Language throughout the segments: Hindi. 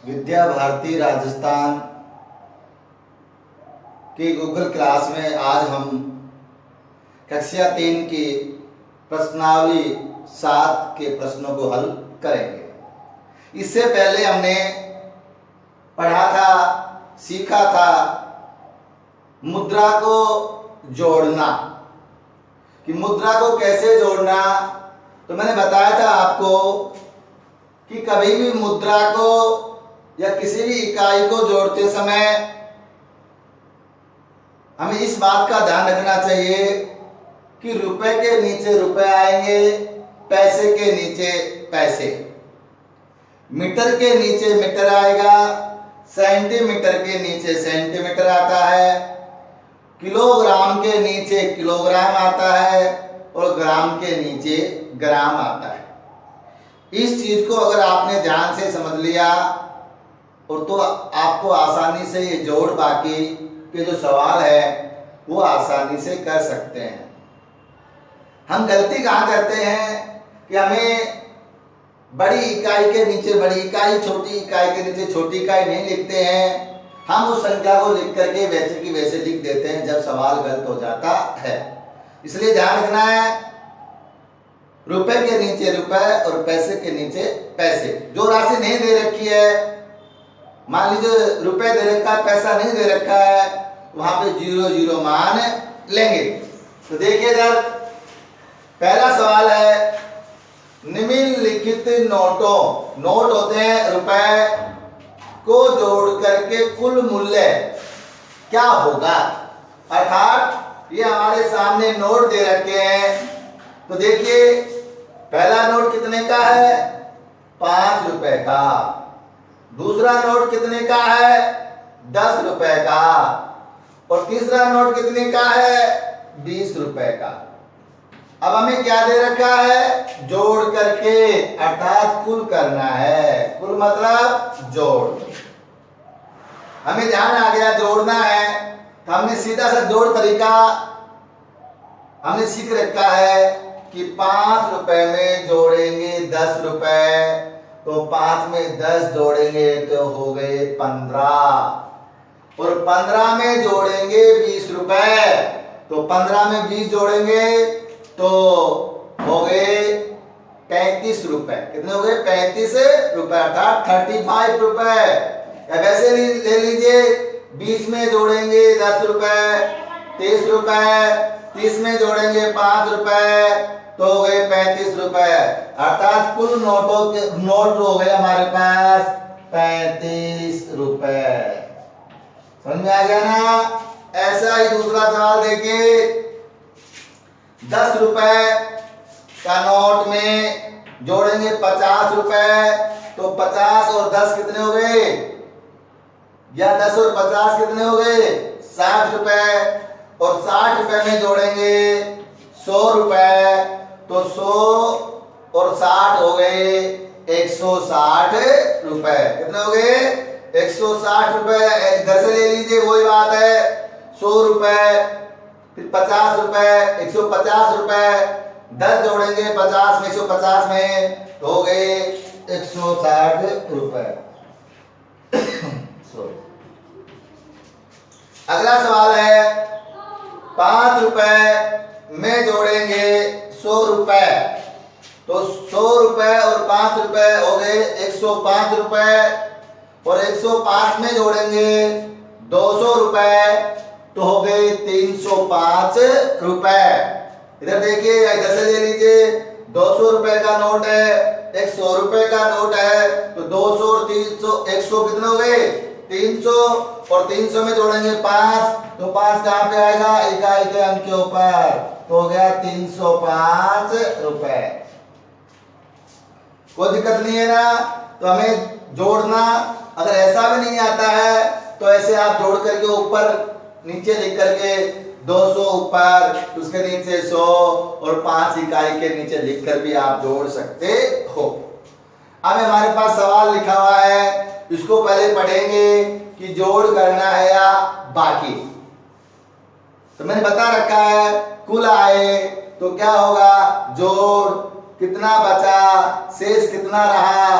विद्या भारती राजस्थान के गूगल क्लास में आज हम कक्षा 3 की प्रश्नावली 7 के प्रश्नों को हल करेंगे। इससे पहले हमने पढ़ा था, सीखा था मुद्रा को जोड़ना, कि मुद्रा को कैसे जोड़ना। तो मैंने बताया था आपको कि कभी भी मुद्रा को या किसी भी इकाई को जोड़ते समय हमें इस बात का ध्यान रखना चाहिए कि रुपए के नीचे रुपए आएंगे, पैसे के नीचे पैसे, मीटर के नीचे मीटर आएगा, सेंटीमीटर के नीचे सेंटीमीटर आता है, किलोग्राम के नीचे किलोग्राम आता है और ग्राम के नीचे ग्राम आता है। इस चीज को अगर आपने ध्यान से समझ लिया और तो आपको आसानी से ये जोड़ बाकी के जो सवाल है वो आसानी से कर सकते हैं। हम गलती कहाँ करते हैं कि हमें बड़ी इकाई के नीचे बड़ी इकाई, छोटी इकाई के नीचे छोटी इकाई नहीं लिखते हैं। हम उस संख्या को लिख करके वैसे की वैसे लिख देते हैं जब सवाल गलत हो जाता है। इसलिए ध्यान रखना है, रुपए के नीचे रुपए और पैसे के नीचे पैसे। जो राशि नहीं दे रखी है, मान लीजिए रुपए दे रखा है, पैसा नहीं दे रखा है, वहां पे 0 0 मान लेंगे। तो देखिए इधर पहला सवाल है, निम्नलिखित नोटों, नोट होते हैं रुपए को जोड़ करके कुल मूल्य क्या होगा। अर्थात ये हमारे सामने नोट दे रखे हैं। तो देखिए पहला नोट कितने का है, 5 रुपए का। दूसरा नोट कितने का है, 10 रुपए का। और तीसरा नोट कितने का है, 20 रुपए का। अब हमें क्या दे रखा है, जोड़ करके, अर्थात कुल करना है। कुल मतलब जोड़। हमें ध्यान आ गया जोड़ना है, तो हमने सीधा सा जोड़ तरीका हमने सीख रखा है कि 5 रुपए में जोड़ेंगे 10 रुपए, तो 5 में 10 जोड़ेंगे तो हो गए 15, और 15 में जोड़ेंगे 20 रुपए, तो 15 में 20 जोड़ेंगे तो हो गए 35 रुपए। कितने हो गए, 35 रुपए, अर्थात 35 रुपए। या वैसे ले लीजिए, 20 में जोड़ेंगे 10 रुपए, 30 रुपए, 30 में जोड़ेंगे 5 रुपए, तो हो गए 35 रुपए। अर्थात कुल नोट हो गए हमारे पास 35 रुपए। समझ में आ गया ना। ऐसा ही दूसरा सवाल देखिए, 10 रुपए का नोट में जोड़ेंगे 50 रुपए, तो 50 और 10 कितने हो गए, या 10 और 50 कितने हो गए, 60 रुपए। और 60 रुपए में जोड़ेंगे 100 रुपए, तो 100 और 60 हो गए 160 रुपए। कितने हो गए, 160 रुपए। इधर से ले लीजिए, वही बात है, 100 रुपए, फिर 50 रुपए, 150 रुपए, 10 जोड़ेंगे 50 में 150 में, तो हो गए 160 रुपए। अगला सवाल है, 5 रुपए में जोड़ेंगे 100 रुपए, तो 100 रुपए और 5 रुपए हो गए 105 रुपए, और 105 में जोड़ेंगे 200 रुपए, तो हो गए 305 रुपए। इधर देखिए, इधर से ले लीजिए, 200 रुपए का नोट है, 100 रुपए का नोट है, तो 200 और 300, 100 कितने हो गए, 300, और 300 में जोड़ेंगे 5, तो 5 कहाँ पे आएगा, इकाई के अंक के ऊपर, तो हो गया 305 रुपए। कोई दिक्कत नहीं है ना। तो हमें जोड़ना अगर ऐसा भी नहीं आता है तो ऐसे आप जोड़ करके ऊपर नीचे लिख करके 200 ऊपर, उसके नीचे 100 और 5 इकाई के नीचे लिखकर भी आप जोड़ सकते हो। अब हमारे पास सवाल लिखा हुआ है, इसको पहले पढ़ेंगे कि जोड़ करना है या बाकी। तो मैंने बता रखा है, कुल आए तो क्या होगा, जोड़, कितना बचा, शेष कितना रहा,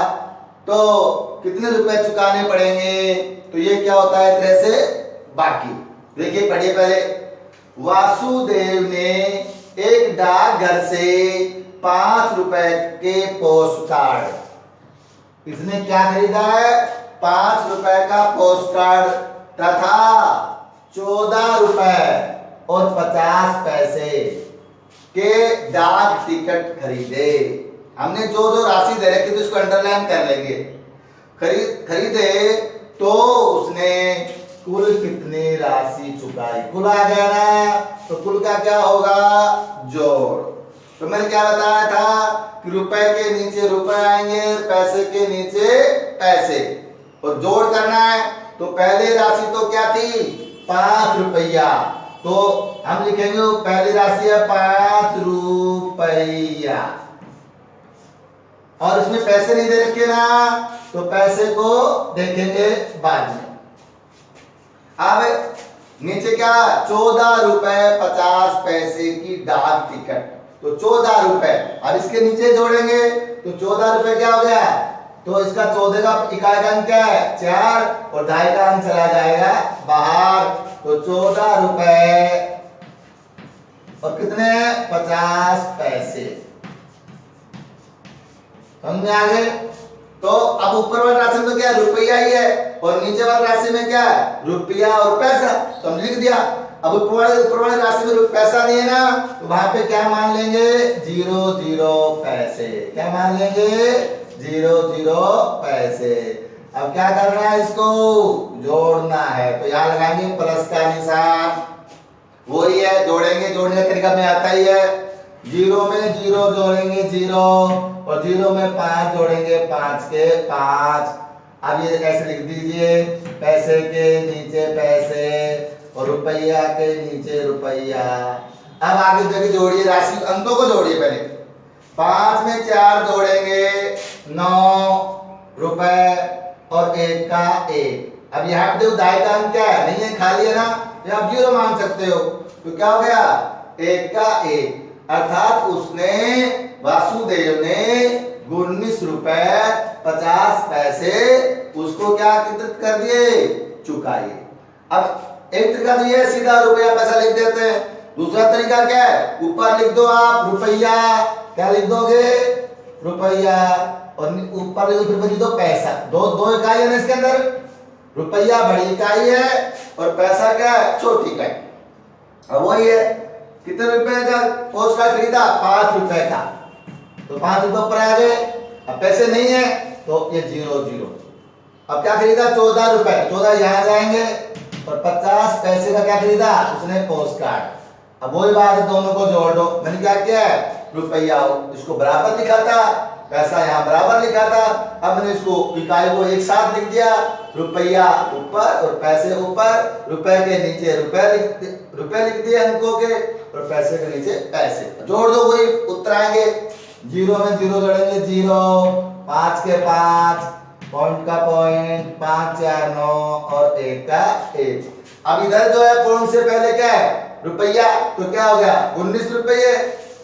तो कितने रुपए चुकाने पड़ेंगे? तो ये क्या होता है तरह से बाकी। देखिए पढ़िए पहले। वासुदेव ने एक डाकघर से 5 रुपए के पोस्ट कार्ड, इसने क्या खरीदा है? 5 रुपए का पोस्ट कार्ड तथा 14 रुपए और 50 पैसे के डाक टिकट खरीदे। हमने जो जो राशि दे रखी थी उसको अंडरलाइन कर लेंगे। खरीदे तो उसने कुल कितनी राशि चुकाई? कुल आ गया ना, तो कुल का क्या होगा? जोड़। तो मैंने क्या बताया था कि रुपए के नीचे रुपए आएंगे, पैसे के नीचे पैसे, और जोड़ करना है। तो पहले राशि तो क्या थी? 5 रुपया, तो हम लिखेंगे पहली राशि है 5 रुपया, और इसमें पैसे नहीं दे रखे ना, तो पैसे को देखेंगे बाद में। अब नीचे क्या? 14 रुपए 50 पैसे की डाक टिकट, तो 14 रुपए। अब इसके नीचे जोड़ेंगे तो 14 रुपए क्या हो गया? तो इसका 14 का इकाई का अंक क्या है? 4, और 2.5 का अंक चला जाएगा बाहर, तो 14 रुपए और कितने? 50 पैसे। समझ आ गए? तो अब ऊपर वाली राशि में तो क्या? रुपया ही है, और नीचे वाली राशि में क्या है? रुपया और पैसा, तो हम लिख दिया। अब ऊपर वाली राशि में पैसा नहीं है ना, तो वहां पे क्या मान लेंगे? 0 पैसे। क्या मान लेंगे? 0 पैसे। अब क्या करना है? इसको जोड़ना है, तो यहां लगाएंगे प्लस का निशान। वही है, जोड़ेंगे, जोड़ने का तरीका में आता ही है। 0 में 0 जोड़ेंगे 0, और 0 में 5 जोड़ेंगे 5 के 5। अब ये ऐसे लिख दीजिए, पैसे के नीचे पैसे और रुपया के नीचे रुपया। अब आगे देखिए, जोड़िए राशि, अंकों को जोड़िए पहले। 5 में 4 जोड़ेंगे 9 रुपए और 1 का 1। अब यहाँ पे देखो 2.5 का अंक क्या है? नहीं है, खाली है ना, ये आप 0 मान सकते हो। तो क्या हो गया? 1 का 1, अर्थात उसने, वासुदेव ने 19 रुपए 50 पैसे उसको क्या कर दिए? चुकाए। अब एक तरीका तो ये सीधा रुपया पैसा लिख देते हैं। दूसरा तरीका क्या है? ऊपर लिख दो आप रुपया, क्या लिख दोगे? रुपया, और ऊपर लिख दो पैसा। दो इकाई है ना इसके अंदर, रुपया बड़ी इकाई है और पैसा क्या है? छोटी इकाई। अब वही है, कितने रुपए का पोस्ट कार्ड खरीदा? 5 रुपए का, तो 5 रुपए ऊपर आ गए। अब पैसे नहीं है तो ये 0। अब क्या खरीदा? 14 रुपए, 14 यहाँ जाएंगे, और 50 पैसे का क्या खरीदा? उसने पोस्ट कार्ड। अब वही बात है, दोनों को जोड़ दो। मैंने क्या किया है? रुपया इसको बराबर लिखा था, पैसा यहाँ बराबर लिखा था। अब मैंने इसको इकाई को एक साथ लिख दिया, रुपया ऊपर और पैसे ऊपर, रुपए के नीचे रुपए लिख दिए अंकों के, और पैसे के नीचे पैसे। जोड़ दो, वही उत्तर आएंगे। 0 में 0 जोड़ेंगे 0, 5 के 5, पॉइंट का पॉइंट, 5 4 9 और 1 का 1। अब इधर जो है पॉइंट से पहले क्या है? रुपया, तो क्या हो गया? 19 रुपये,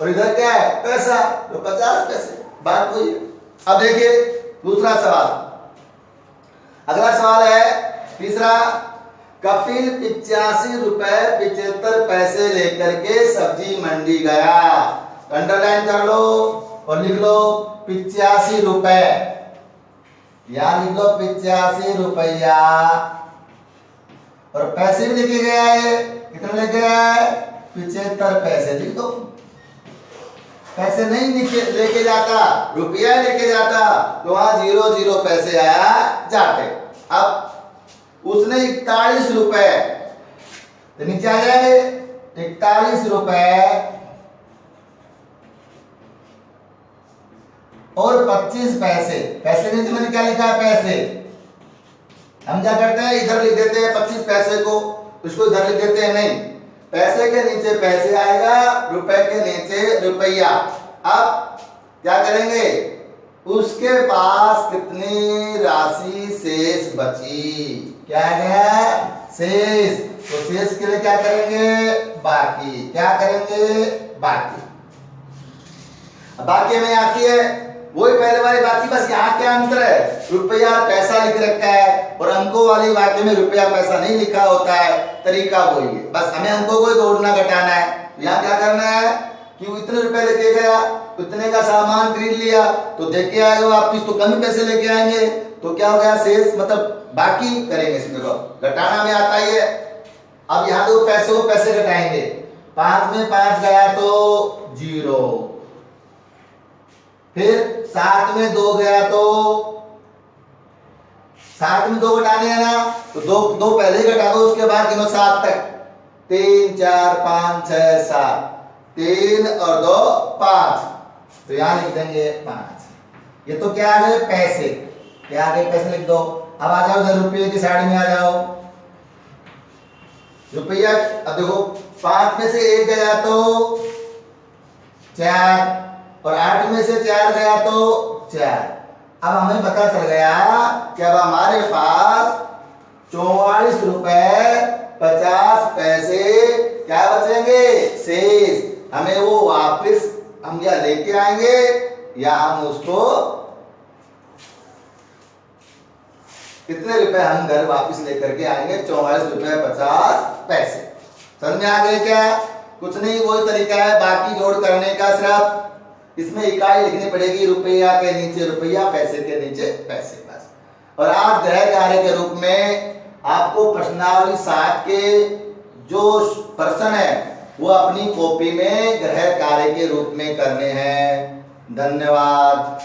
और इधर क्या है? पैसा, तो 50 पैसे। बात वही है। अब देखिए दूसरा सवाल। अगला सवाल है तीसरा। कपिल 85 रुपए 75 पैसे लेकर के सब्जी मंडी गया। अंडरलाइन कर लो और लिख लो 85 रुपए, यहां लिख लो 85 रुपया, और पैसे भी लिखे गया है। कितने लेके गया है? 75 पैसे लिख दो। पैसे नहीं लेके जाता, रुपया लेके जाता, तो वहां 0 पैसे आया जाते। अब उसने 41 रुपए, तो नीचे आ जाएंगे 41 रुपए और 25 पैसे। पैसे नीचे मैंने क्या लिखा है? पैसे। हम क्या करते हैं? इधर लिख देते हैं 25 पैसे को, उसको इधर लिख देते हैं। नहीं, पैसे के नीचे पैसे आएगा, रुपए के नीचे रुपया। अब क्या करेंगे? उसके पास कितनी राशि शेष बची? क्या है? शेष। तो शेष के लिए क्या करेंगे? बाकी। क्या करेंगे? बाकी। बाकी में आती है वही पहले वाली बात थी, बस यहाँ क्या अंतर है, रुपया पैसा लिख रखा है और अंकों वाली वाक्य में रुपया पैसा नहीं लिखा होता है, तरीका वही है। बस हमें अंकों को जोड़ना घटाना है। यहाँ क्या करना है कि वो इतने रुपए लेके गया, इतने का सामान खरीद लिया, तो देख के आएगा वापिस तो कम ही पैसे लेके आएंगे, तो क्या हो गया, शेष मतलब बाकी करेंगे, इसमें को घटाना में आता ही है। अब यहाँ दो पैसे को पैसे घटाएंगे, 5 में 5 गया तो 0, फिर 7 में 2 गया तो 7 में 2 घटाने हैं ना, तो दो पहले ही घटा दो, उसके बाद गिनो 7 तक, 3 4 5 6 7, 3 और 2 5, तो यहां लिख देंगे 5। ये तो क्या आ गए पैसे, क्या आ गए पैसे लिख दो। अब आ जाओ इधर रुपये की साइड में आ जाओ, रुपया, अब देखो 5 में से 1 गया तो 4 और 8 में से 4 गया तो 4। अब हमें पता चल गया कि अब हमारे पास 44 रुपए 50 पैसे क्या बचेंगे, शेष। हमें वो वापस हम या लेके आएंगे या हम उसको कितने रुपए हम घर वापस लेकर के आएंगे, 44 रुपए 50 पैसे। समझ में आ गए क्या? कुछ नहीं, वही तरीका है बाकी जोड़ करने का, सिर्फ इसमें इकाई लिखनी पड़ेगी, रुपया के नीचे रुपया, पैसे के नीचे पैसे, बस। और आप गृह कार्य के रूप में आपको प्रश्नावली 7 के जो प्रश्न है वो अपनी कॉपी में गृह कार्य के रूप में करने हैं। धन्यवाद।